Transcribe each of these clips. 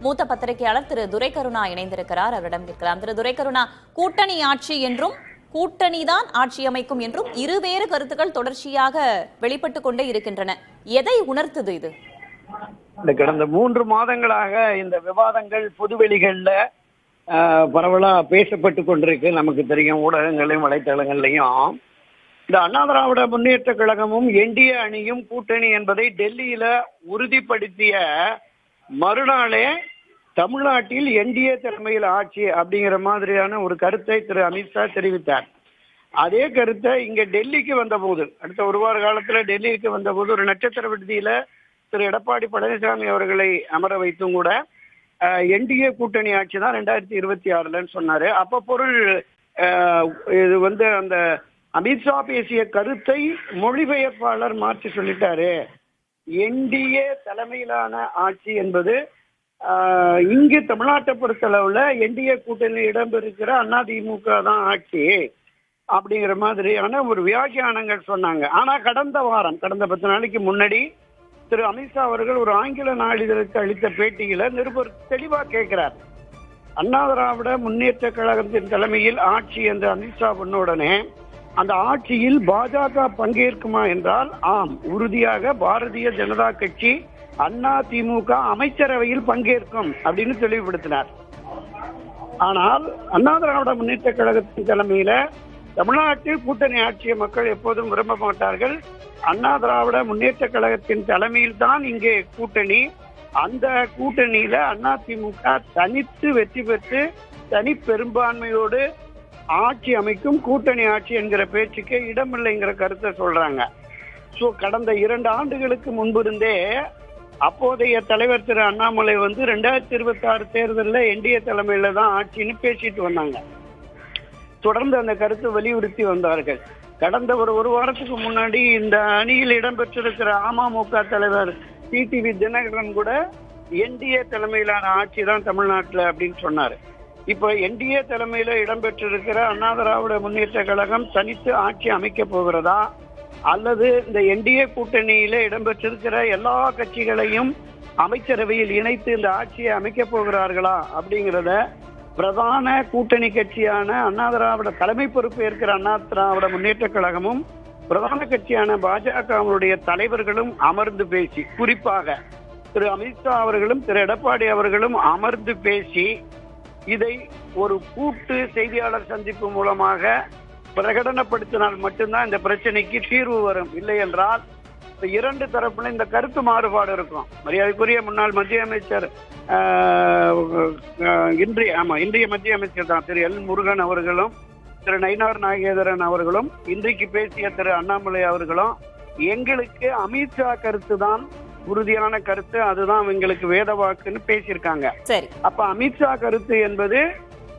மூத்த பத்திரிகையாளர் திரு துரைகருணா இணைந்திருக்கிறார். அவரிடம் கேட்கலாம். திரு துரைகருணா, கூட்டணி ஆட்சி என்றும் கூட்டணிதான் ஆட்சி அமைக்கும் என்றும் இருவேறு கருத்துக்கள் தொடர்ச்சியாக வெளிப்பட்டுக் கொண்டே இருக்கின்றன. எதை உணர்த்துது இது? கடந்த 3 மாதங்களாக இந்த விவாதங்கள் பொதுவெளிகள்ல பரவலா பேசப்பட்டு கொண்டிருக்கு. நமக்கு தெரியும், ஊடகங்களையும் வலைத்தளங்கள்லையும். இந்த அண்ணா திராவிட முன்னேற்ற கழகமும் என்டிஏ அணியும் கூட்டணி என்பதை டெல்லியில உறுதிப்படுத்திய மறுநாளே தமிழ்நாட்டில் என்டிஏ தலைமையில் ஆட்சி அப்படிங்கிற மாதிரியான ஒரு கருத்தை திரு அமித்ஷா தெரிவித்தார். அதே கருத்தை இங்க டெல்லிக்கு வந்தபோது, அடுத்த 1 வார காலத்துல டெல்லிக்கு வந்தபோது ஒரு நட்சத்திர விடுதியில திரு எடப்பாடி பழனிசாமி அவர்களை அமர வைத்தும் கூட என்டிஏ கூட்டணி ஆட்சி தான் 2026 சொன்னாரு. அப்ப பொருள் இது அந்த அமித்ஷா பேசிய கருத்தை மொழிபெயர்ப்பாளர் மாற்றி சொல்லிட்டாரு. என்டிஏ தலைமையிலான ஆட்சி என்பது இங்கு தமிழ்நாட்டை பொறுத்தளவுல என்டிஏ கூட்டணியில் இடம்பெறுகிற அதிமுக தான் ஆட்சி அப்படிங்கிற மாதிரியான ஒரு வியாக்கியானங்கள் சொன்னாங்க. ஆனா கடந்த 10 நாளைக்கு முன்னாடி திரு அமித்ஷா அவர்கள் ஒரு ஆங்கில நாளிதழுக்கு அளித்த பேட்டியில நிருபர் தெளிவா கேட்கிறார். அண்ணா திராவிட முன்னேற்ற கழகத்தின் தலைமையில் ஆட்சி என்று அமித்ஷா சொன்ன உடனே அந்த ஆட்சியில் பாஜக பங்கேற்குமா என்றால் ஆம், உறுதியாக பாரதிய ஜனதா கட்சி அதிமுக அமைச்சரவையில் பங்கேற்கும் அப்படின்னு தெளிவுபடுத்தினார். ஆனால் அண்ணா திராவிட முன்னேற்ற கழகத்தின் தலைமையில தமிழ்நாட்டில் கூட்டணி ஆட்சியை மக்கள் எப்போதும் விரும்ப மாட்டார்கள். அண்ணா திராவிட முன்னேற்ற கழகத்தின் தலைமையில் தான் இங்கே கூட்டணி. அந்த கூட்டணியில அதிமுக தனித்து வெற்றி பெற்று தனி பெரும்பான்மையோடு ஆட்சி அமைக்கும், கூட்டணி ஆட்சி என்கிற பேச்சுக்கே இடமில்லைங்கிற கருத்தை சொல்றாங்க. சோ கடந்த 2 ஆண்டுகளுக்கு முன்பிருந்தே அப்போதைய தலைவர் திரு அண்ணாமலை 2026 தேர்தலில் என்டிஏ தலைமையில தான் ஆட்சின்னு பேசிட்டு வந்தாங்க. தொடர்ந்து அந்த கருத்தை வலியுறுத்தி வந்தார்கள். கடந்த ஒரு வாரத்துக்கு முன்னாடி இந்த அணியில் இடம்பெற்றிருக்கிற அமமுக தலைவர் டிடிவி தினகரன் கூட என்டிஏ தலைமையிலான ஆட்சி தான் தமிழ்நாட்டில் அப்படின்னு சொன்னாரு. இப்ப என்டிஏ தலைமையில இடம்பெற்றிருக்கிற அண்ணா திராவிட முன்னேற்ற கழகம் தனித்து ஆட்சி அமைக்க போகிறதா, அல்லது இந்த என்டிஏ கூட்டணியில இடம்பெற்றிருக்கிற எல்லா கட்சிகளையும் அமைச்சரவையில் இணைத்து இந்த ஆட்சியை அமைக்க போகிறார்களா அப்படிங்கிறத பிரதான கூட்டணி கட்சியான அண்ணா திராவிட தலைமை பொறுப்பு ஏற்கிற அண்ணா திராவிட முன்னேற்ற கழகமும் பிரதான கட்சியான பாஜகவுடைய தலைவர்களும் அமர்ந்து பேசி, குறிப்பாக திரு அமித்ஷா அவர்களும் திரு எடப்பாடி அவர்களும் அமர்ந்து பேசி இதை ஒரு கூட்டு செய்தியாளர் சந்திப்பு மூலமாக பிரகடனப்படுத்தினால் மட்டும்தான் இந்த பிரச்சனைக்கு தீர்வு வரும். இல்லை என்றால் 2 தரப்புல இந்த கருத்து மாறுபாடு இருக்கும். மரியாதைக்குரிய முன்னாள் மத்திய அமைச்சர் இன்றைய மத்திய அமைச்சர் தான் திரு எல் முருகன் அவர்களும் திரு நயினார் நாகேந்திரன் அவர்களும் இன்றைக்கு பேசிய திரு அண்ணாமலை அவர்களும் எங்களுக்கு அமித்ஷா கருத்து தான் உறுதியான கருத்து, அதுதான் எங்களுக்கு வேத வாக்குன்னு பேசியிருக்காங்க. அப்ப அமித்ஷா கருத்து என்பது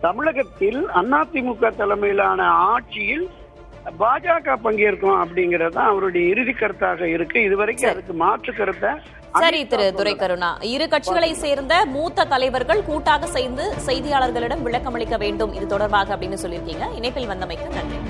தமிழகத்தில் அதிமுக தலைமையிலான ஆட்சியில் பாஜக பங்கேற்கும் அப்படிங்கறது அவருடைய இறுதி கருத்தாக இருக்கு. இதுவரைக்கும் அதுக்கு மாற்று கருத்தை. சரி திரு துரைகருணா, இரு கட்சிகளை சேர்ந்த மூத்த தலைவர்கள் கூட்டாக சேர்ந்து செய்தியாளர்களிடம் விளக்கமளிக்க வேண்டும் இது தொடர்பாக அப்படின்னு சொல்லியிருக்கீங்க. இணைப்பில் வந்தமைக்கு நன்றி.